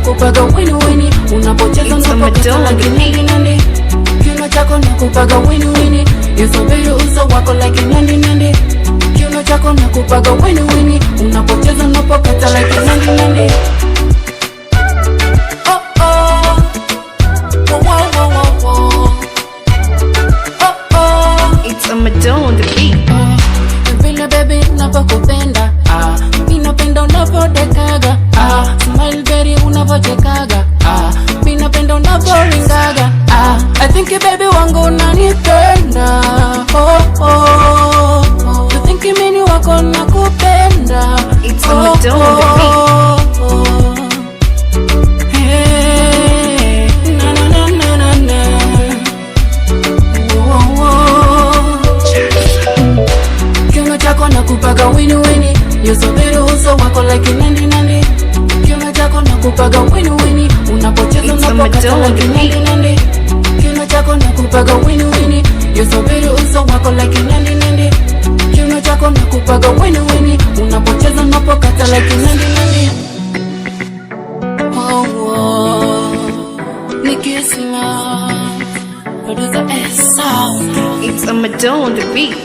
nakupaga wini wini, unapocheza unapokata like nandi nandi. Kiuno chako nakupaga wini wini, yusubiri uso wako like nandi nandi. Kiuno chako nakupaga wini wini, unapocheza unapokata like nandi nandi. Oh oh, wow wow wow wow. Oh oh, it's a Madonna on the beat. Vile baby napokupenda, minapenda unapodekaga, smile very unavochekaga, minapenda unavoringaga, I think baby wangu unanipenda, oh oh, you think mini wako nakupenda, it's a Madonna on the beat. Hey, na na na na na na, oh oh. Kiuno chako nakupaga wini wini, yusubiri uso wako like nandi nandi. Kiuno chako nakupaga wini wini, unapocheza unapokata like nandi nandi. Kiuno chako nakupaga wini wini, yusubiri uso wako like nandi nandi. Kiuno chako nakupaga wini wini, unapocheza unapokata like nandi nandi. Oh oh, nikisima producer sound, It's a Madonna on the beat.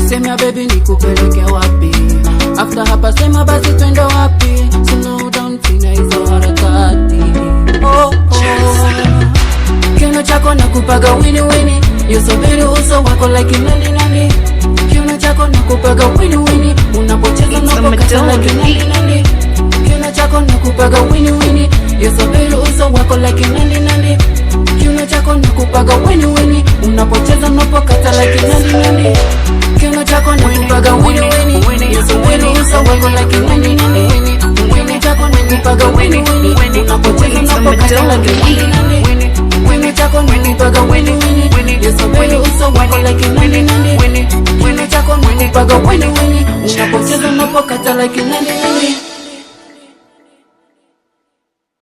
sema baby nikupeleke wapi, after hapa sema basi twende wapi, slow down tina hizo harakati, oh oh. Kiuno chako nakupaga wini wini, yusubiri uso wako like nandi nandi. Kiuno chako nakupaga wini wini, unapocheza unapokata like nandi nandi. Kiuno chako nakupaga wini wini, yusubiri uso wako like nandi nandi. Kiuno chako nakupaga wini wini, unapocheza unapokata like nandi nandi. Kiuno chako nakupaga wini wini, yusubiri uso wako like nandi nandi. Kiuno chako nakupaga wini wini, unapocheza unapokata like